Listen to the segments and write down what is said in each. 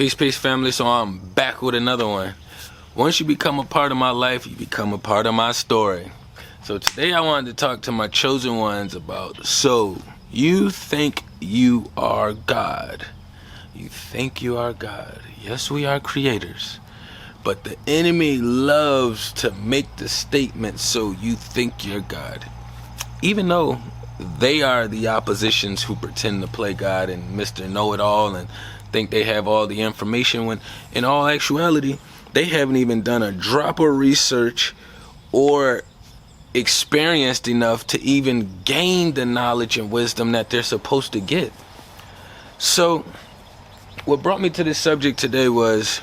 Peace, family. So I'm back with another one. Once you become a part of my life, you become a part of my story. So today I wanted to talk to my chosen ones about, so you think you are God. You think you are God. Yes, we are creators. But the enemy loves to make the statement, so you think you're God. Even though they are the oppositions who pretend to play God and Mr. Know-It-All and think they have all the information, when in all actuality, they haven't even done a drop of research or experienced enough to even gain the knowledge and wisdom that they're supposed to get. So what brought me to this subject today was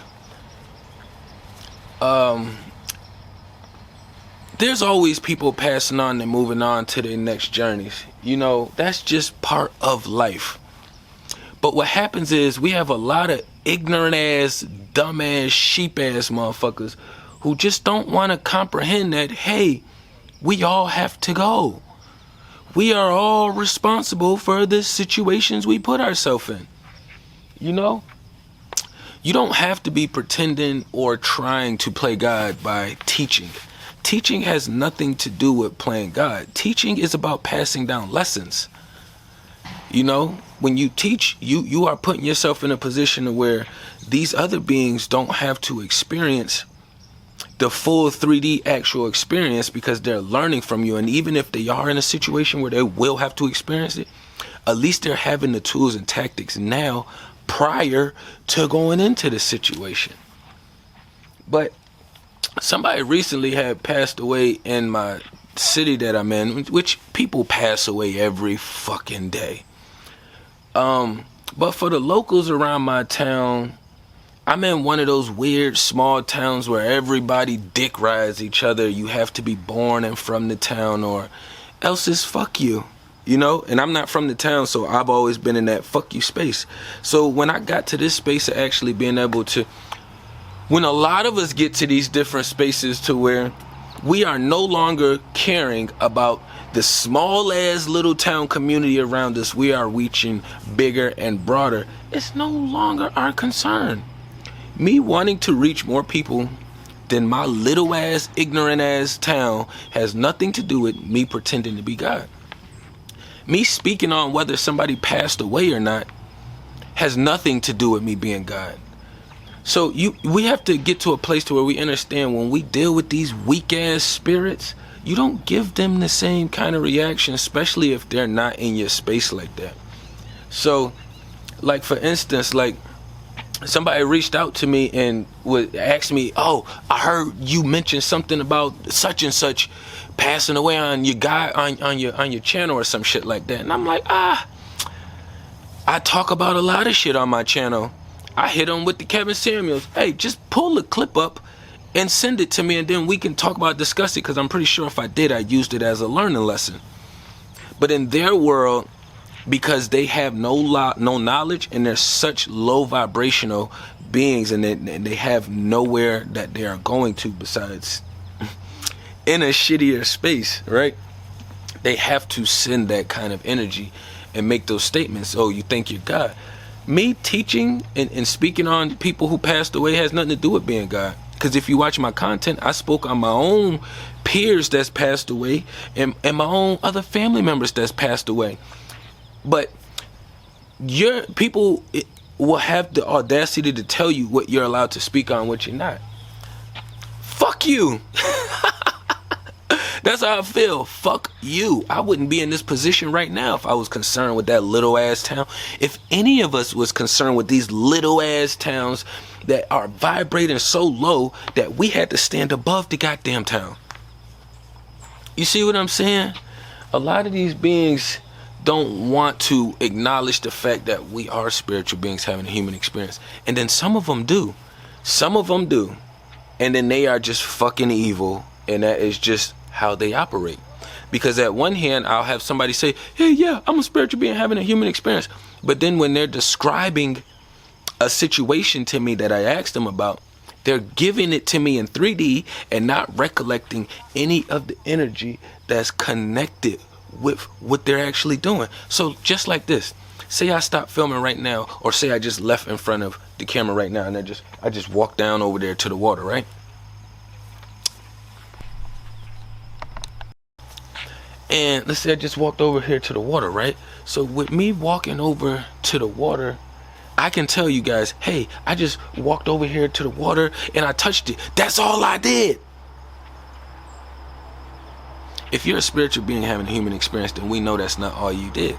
there's always people passing on and moving on to their next journeys. You know, that's just part of life. But what happens is we have a lot of ignorant ass, dumb ass, sheep ass motherfuckers who just don't want to comprehend that, hey, we all have to go. We are all responsible for the situations we put ourselves in. You know? You don't have to be pretending or trying to play God by teaching. Teaching has nothing to do with playing God. Teaching is about passing down lessons. You know, when you teach, you are putting yourself in a position where these other beings don't have to experience the full 3D actual experience because they're learning from you. And even if they are in a situation where they will have to experience it, at least they're having the tools and tactics now prior to going into the situation. But somebody recently had passed away in my city that I'm in, which people pass away every fucking day. But for the locals around my town, I'm in one of those weird small towns where everybody dick rides each other. You have to be born and from the town or else it's fuck you, you know? And I'm not from the town, so I've always been in that fuck you space. So when I got to this space of actually being able to, when a lot of us get to these different spaces to where we are no longer caring about the small ass little town community around us, we are reaching bigger and broader. It's no longer our concern. Me wanting to reach more people than my little ass, ignorant ass town has nothing to do with me pretending to be God. Me speaking on whether somebody passed away or not has nothing to do with me being God. So we have to get to a place to where we understand when we deal with these weak ass spirits, you don't give them the same kind of reaction, especially if they're not in your space like that. So, like for instance, like somebody reached out to me and would ask me, "Oh, I heard you mention something about such and such passing away on your guy on your channel or some shit like that." And I'm like, I talk about a lot of shit on my channel. I hit him with the Kevin Samuels. Hey, just pull the clip up and send it to me, and then we can talk about, discuss it, because I'm pretty sure if I did, I used it as a learning lesson. But in their world, because they have no knowledge and they're such low vibrational beings, and they have nowhere that they are going to besides in a shittier space, right? They have to send that kind of energy and make those statements. Oh, you think you're God? Me teaching and speaking on people who passed away has nothing to do with being God. Because if you watch my content, I spoke on my own peers that's passed away and my own other family members that's passed away. But your people will have the audacity to tell you what you're allowed to speak on, what you're not. Fuck you. That's how I feel. Fuck you. I wouldn't be in this position right now if I was concerned with that little ass town. If any of us was concerned with these little ass towns that are vibrating so low that we had to stand above the goddamn town. You see what I'm saying? A lot of these beings don't want to acknowledge the fact that we are spiritual beings having a human experience. And then some of them do. Some of them do. And then they are just fucking evil. And that is just how they operate. Because at one hand, I'll have somebody say, hey, yeah, I'm a spiritual being having a human experience. But then when they're describing a situation to me that I asked them about, they're giving it to me in 3D and not recollecting any of the energy that's connected with what they're actually doing. So just like this, Say I stop filming right now, or say I just left in front of the camera right now, and I just walked down over there to the water, right? And let's say I just walked over here to the water, right? So with me walking over to the water, I can tell you guys, hey, I just walked over here to the water and I touched it. That's all I did. If you're a spiritual being having a human experience, then we know that's not all you did.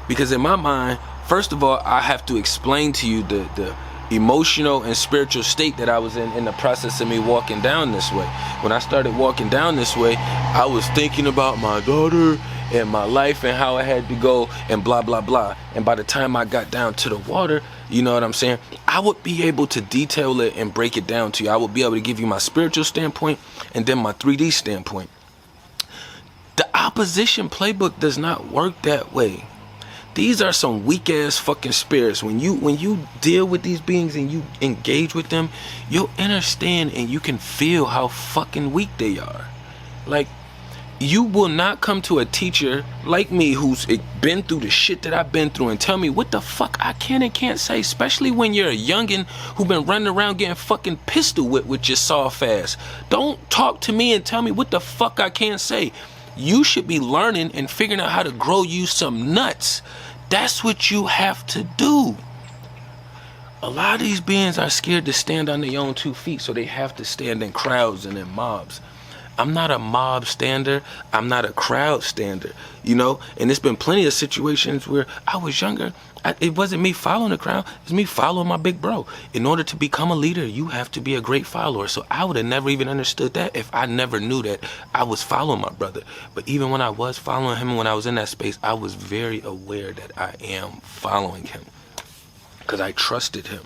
Because in my mind, first of all, I have to explain to you the emotional and spiritual state that I was in the process of me walking down this way. When I started walking down this way, I was thinking about my daughter and my life and how I had to go and blah, blah, blah. And by the time I got down to the water, you know what I'm saying? I would be able to detail it and break it down to you. I would be able to give you my spiritual standpoint and then my 3D standpoint. The opposition playbook does not work that way. These are some weak ass fucking spirits. When you deal with these beings and you engage with them, you'll understand and you can feel how fucking weak they are. Like, you will not come to a teacher like me who's been through the shit that I've been through and tell me what the fuck I can and can't say, especially when you're a youngin' who been running around getting fucking pistol whipped with your soft ass. Don't talk to me and tell me what the fuck I can't say. You should be learning and figuring out how to grow you some nuts. That's what you have to do. A lot of these beings are scared to stand on their own 2 feet, so they have to stand in crowds and in mobs. I'm not a mob stander. I'm not a crowd stander, you know? And there's been plenty of situations where I was younger. It wasn't me following the crowd. It's me following my big bro. In order to become a leader, you have to be a great follower. So I would have never even understood that if I never knew that I was following my brother. But even when I was following him, when I was in that space, I was very aware that I am following him because I trusted him.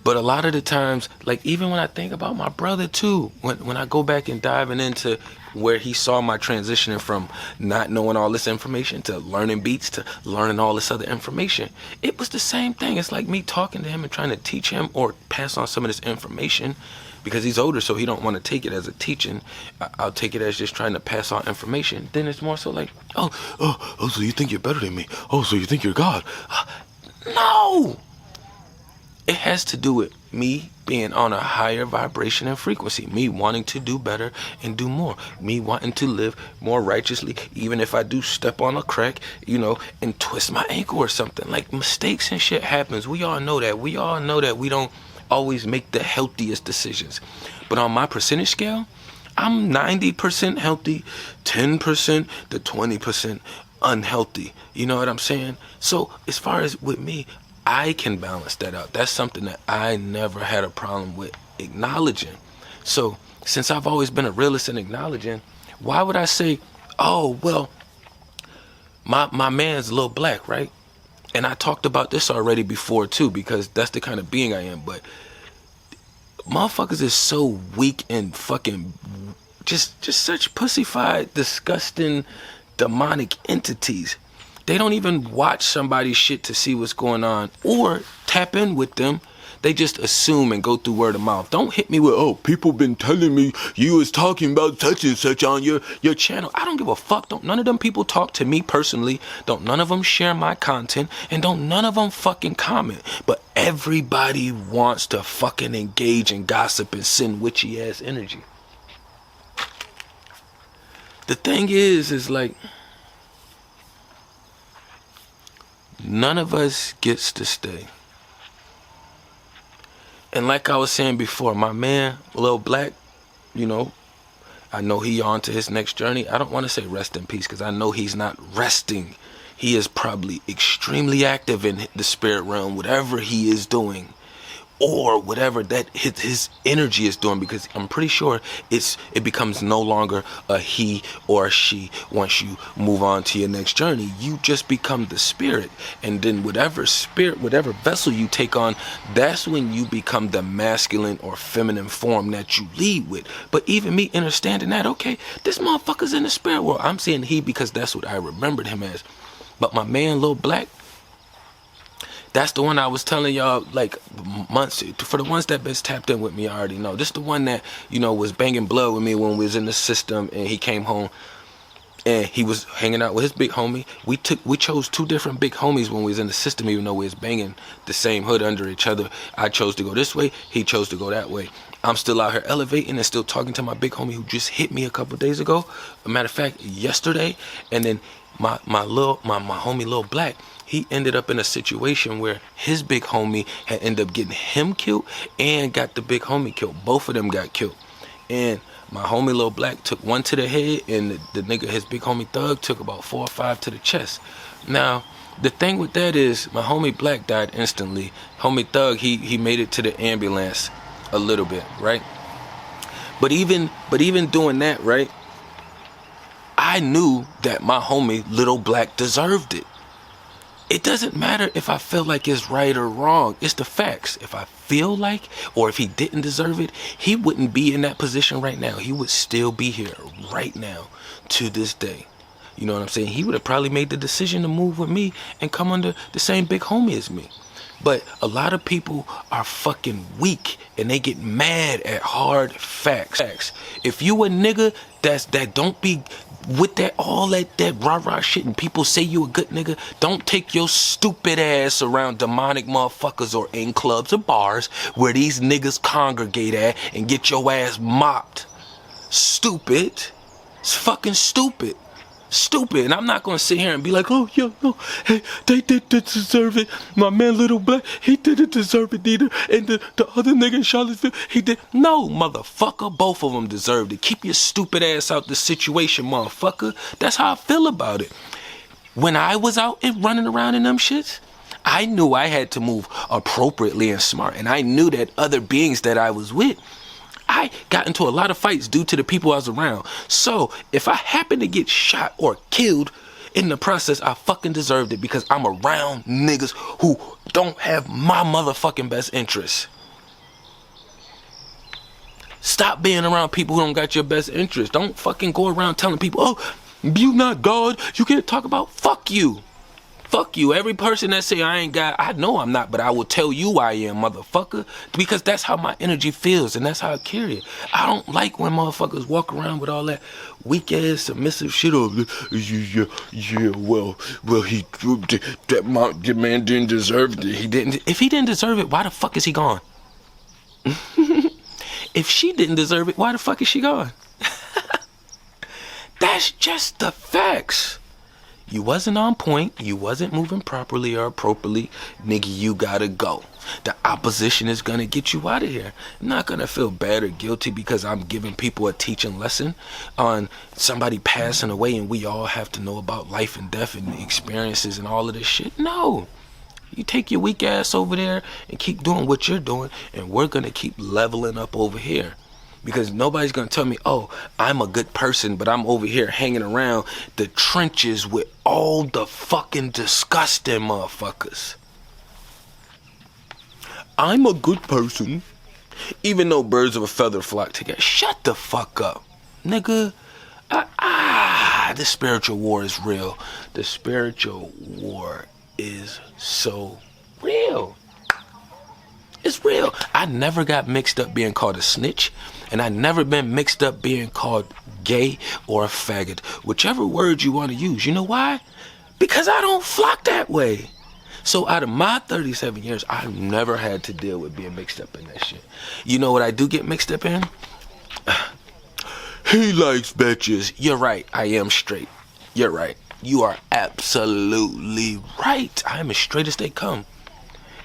But a lot of the times, like even when I think about my brother too, when I go back and diving into where he saw my transitioning from not knowing all this information to learning beats to learning all this other information, it was the same thing. It's like me talking to him and trying to teach him or pass on some of this information because he's older, so he don't want to take it as a teaching. I'll take it as just trying to pass on information. Then it's more so like, oh, so you think you're better than me? Oh, so you think you're God? No! It has to do with me being on a higher vibration and frequency, me wanting to do better and do more, me wanting to live more righteously, even if I do step on a crack, you know, and twist my ankle or something. Like, mistakes and shit happens. We all know that. We all know that we don't always make the healthiest decisions. But on my percentage scale, I'm 90% healthy, 10% to 20% unhealthy. You know what I'm saying? So as far as with me, I can balance that out. That's something that I never had a problem with acknowledging. So since I've always been a realist in acknowledging, why would I say, oh, well, my man's a little black, right? And I talked about this already before too, because that's the kind of being I am. But motherfuckers is so weak and fucking just such pussified, disgusting, demonic entities. They don't even watch somebody's shit to see what's going on or tap in with them. They just assume and go through word of mouth. Don't hit me with, oh, people been telling me you was talking about such and such on your channel. I don't give a fuck. Don't none of them people talk to me personally. Don't none of them share my content. And don't none of them fucking comment. But everybody wants to fucking engage and gossip and send witchy ass energy. The thing is like, none of us gets to stay. And like I was saying before, my man, Lil Black, you know, I know he on to his next journey. I don't want to say rest in peace because I know he's not resting. He is probably extremely active in the spirit realm, whatever he is doing. Or whatever that his energy is doing, because I'm pretty sure it becomes no longer a he or a she once you move on to your next journey. You just become the spirit, and then whatever spirit, whatever vessel you take on, that's when you become the masculine or feminine form that you lead with. But even me understanding that, okay, this motherfucker's in the spirit world. I'm saying he because that's what I remembered him as. But my man, Lil Black, that's the one I was telling y'all like months. For the ones that been tapped in with me, I already know. This the one that, you know, was banging blood with me when we was in the system and he came home. and he was hanging out with his big homie. We chose two different big homies when we was in the system, even though we was banging the same hood under each other. I chose to go this way, he chose to go that way. I'm still out here elevating and still talking to my big homie who just hit me a couple days ago. A matter of fact, yesterday. And then my homie Lil Black, he ended up in a situation where his big homie had ended up getting him killed and got the big homie killed. Both of them got killed. And my homie Lil Black took one to the head, and the nigga, his big homie Thug, took about 4 or 5 to the chest. Now, the thing with that is, my homie Black died instantly. Homie Thug, he made it to the ambulance a little bit, right? But even doing that, right, I knew that my homie Little Black deserved it. It doesn't matter if I feel like it's right or wrong. It's the facts. If I feel like, or if he didn't deserve it, he wouldn't be in that position right now. He would still be here right now to this day. You know what I'm saying? He would have probably made the decision to move with me and come under the same big homie as me. But a lot of people are fucking weak and they get mad at hard facts. If you a nigga that don't be with that all that rah-rah shit and people say you a good nigga, don't take your stupid ass around demonic motherfuckers or in clubs or bars where these niggas congregate at and get your ass mopped. Stupid. It's fucking stupid. Stupid. And I'm not gonna sit here and be like, oh yeah, no, hey, they did deserve it. My man Little Black, he didn't deserve it either. And the other nigga in Charlottesville, he did. No, motherfucker, both of them deserved it. Keep your stupid ass out the situation, motherfucker. That's how I feel about it. When I was out and running around in them shits, I knew I had to move appropriately and smart. And I knew that other beings that I was with, I got into a lot of fights due to the people I was around. So if I happen to get shot or killed in the process, I fucking deserved it because I'm around niggas who don't have my motherfucking best interests. Stop being around people who don't got your best interests. Don't fucking go around telling people, oh, you not God, you can't talk about, fuck you. Fuck you. Every person that say I ain't God, I know I'm not, but I will tell you I am, motherfucker. Because that's how my energy feels and that's how I carry it. I don't like when motherfuckers walk around with all that weak ass submissive shit of well, the man didn't deserve it. He didn't. If he didn't deserve it, why the fuck is he gone? If she didn't deserve it, why the fuck is she gone? That's just the facts. You wasn't on point, you wasn't moving properly or appropriately, nigga, you gotta go. The opposition is gonna get you out of here. I'm not gonna feel bad or guilty because I'm giving people a teaching lesson on somebody passing away and we all have to know about life and death and experiences and all of this shit. No. You take your weak ass over there and keep doing what you're doing and we're gonna keep leveling up over here. Because nobody's gonna tell me, oh, I'm a good person, but I'm over here hanging around the trenches with all the fucking disgusting motherfuckers. I'm a good person, even though birds of a feather flock together. Shut the fuck up, nigga. The spiritual war is real. The spiritual war is so real. It's real. I never got mixed up being called a snitch, and I never been mixed up being called gay or a faggot. Whichever word you want to use. You know why? Because I don't flock that way. So out of my 37 years, I've never had to deal with being mixed up in that shit. You know what I do get mixed up in? He likes bitches. You're right. I am straight. You're right. You are absolutely right. I am as straight as they come.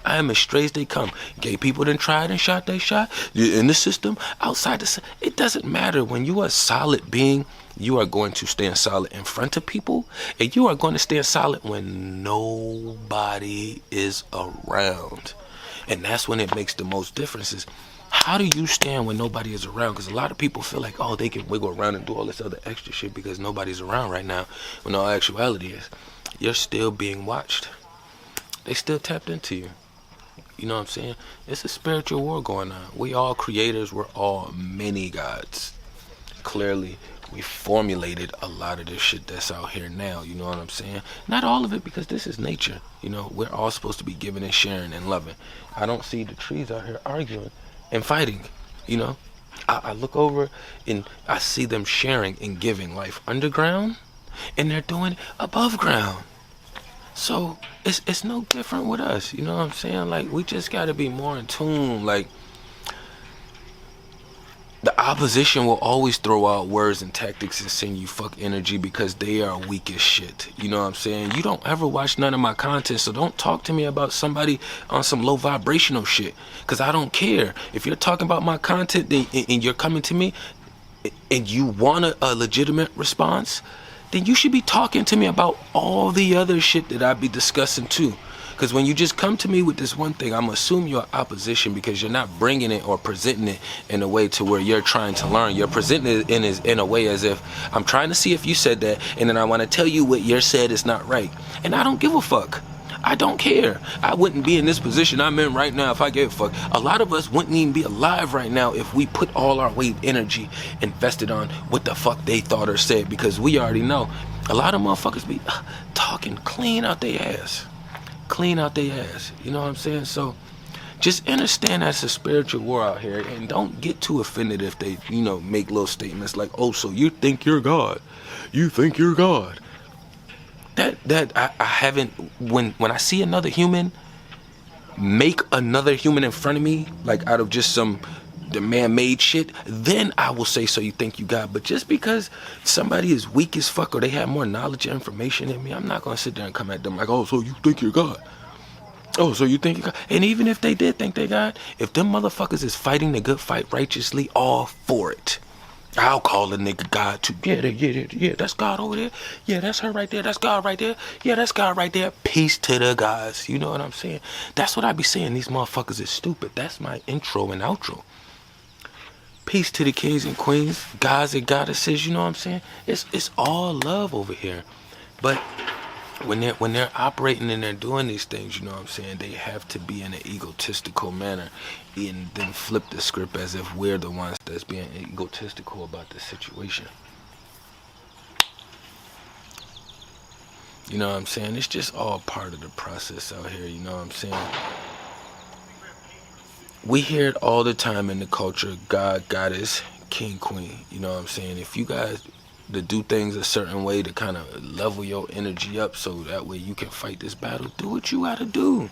I am as straight as they come. Gay people done tried and shot they shot. In the system, outside the system. It doesn't matter. When you are a solid being, you are going to stand solid in front of people. And you are going to stand solid when nobody is around. And that's when it makes the most differences. How do you stand when nobody is around? Because a lot of people feel like, oh, they can wiggle around and do all this other extra shit because nobody's around right now. When all actuality is, you're still being watched. They still tapped into you. You know what I'm saying? It's a spiritual war going on. We all creators. We're all many gods. Clearly, we formulated a lot of this shit that's out here now. You know what I'm saying? Not all of it, because this is nature. You know, we're all supposed to be giving and sharing and loving. I don't see the trees out here arguing and fighting. You know, I look over and I see them sharing and giving. Life underground, and they're doing it above ground. So it's no different with us, you know what I'm saying? Like, we just gotta be more in tune. Like, the opposition will always throw out words and tactics and send you fuck energy because they are weak as shit. You know what I'm saying? You don't ever watch none of my content, so don't talk to me about somebody on some low vibrational shit, because I don't care. If you're talking about my content and you're coming to me and you want a legitimate response, then you should be talking to me about all the other shit that I be discussing too. Because when you just come to me with this one thing, I'm gonna assume you're opposition because you're not bringing it or presenting it in a way to where you're trying to learn. You're presenting it in a way as if I'm trying to see if you said that, and then I want to tell you what you said is not right. And I don't give a fuck. I don't care. I wouldn't be in this position I'm in right now if I gave a fuck. A lot of us wouldn't even be alive right now if we put all our weight energy invested on what the fuck they thought or said, because we already know a lot of motherfuckers be talking clean out their ass. Clean out their ass, you know what I'm saying? So just understand that's a spiritual war out here, and don't get too offended if they, you know, make little statements like, oh, so you think you're God, you think you're God. That I haven't, when I see another human make another human in front of me, like out of just the man-made shit, then I will say, so you think you God. But just because somebody is weak as fuck or they have more knowledge and information than me, I'm not gonna sit there and come at them like, oh, so you think you're God? Oh, so you think you're God? And even if they did think they God, if them motherfuckers is fighting the good fight righteously, all for it, I'll call a nigga God too. Yeah, that's God over there. Yeah, that's her right there. That's God right there. Yeah, that's God right there. Peace to the gods. You know what I'm saying? That's what I be saying. These motherfuckers is stupid. That's my intro and outro. Peace to the kings and queens, gods and goddesses, you know what I'm saying? It's all love over here. But when they're operating and they're doing these things, you know what I'm saying, they have to be in an egotistical manner and then flip the script as if we're the ones that's being egotistical about the situation. You know what I'm saying? It's just all part of the process out here, you know what I'm saying? We hear it all the time in the culture, God, goddess, king, queen. You know what I'm saying? If you guys to do things a certain way to kind of level your energy up so that way you can fight this battle, do what you gotta do.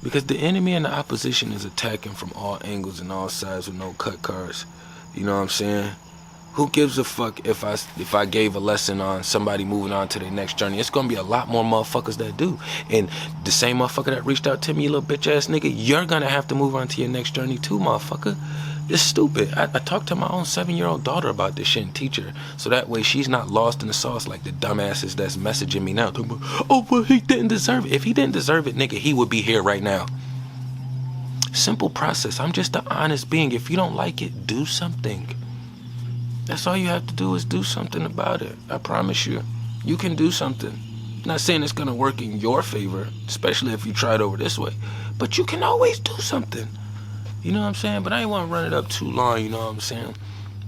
Because the enemy and the opposition is attacking from all angles and all sides with no cut cards. You know what I'm saying? Who gives a fuck if I gave a lesson on somebody moving on to their next journey? It's gonna be a lot more motherfuckers that do. And the same motherfucker that reached out to me, you little bitch ass nigga, you're gonna have to move on to your next journey too, motherfucker. It's stupid. I talked to my own 7-year-old daughter about this shit and teach her, so that way she's not lost in the sauce like the dumbasses that's messaging me now. Talking about, oh, but he didn't deserve it. If he didn't deserve it, nigga, he would be here right now. Simple process. I'm just an honest being. If you don't like it, do something. That's all you have to do is do something about it. I promise you. You can do something. I'm not saying it's going to work in your favor, especially if you try it over this way. But you can always do something. You know what I'm saying? But I ain't want to run it up too long, you know what I'm saying?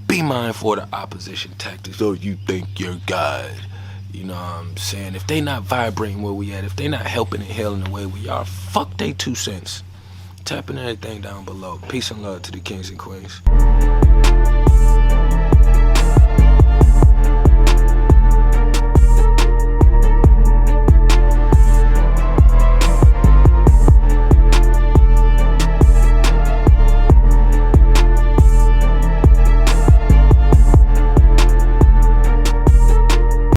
Be mindful of the opposition tactics. Oh, you think you're God. You know what I'm saying? If they not vibrating where we at, if they not helping and healing the way we are, fuck they 2 cents. Tapping everything down below. Peace and love to the kings and queens.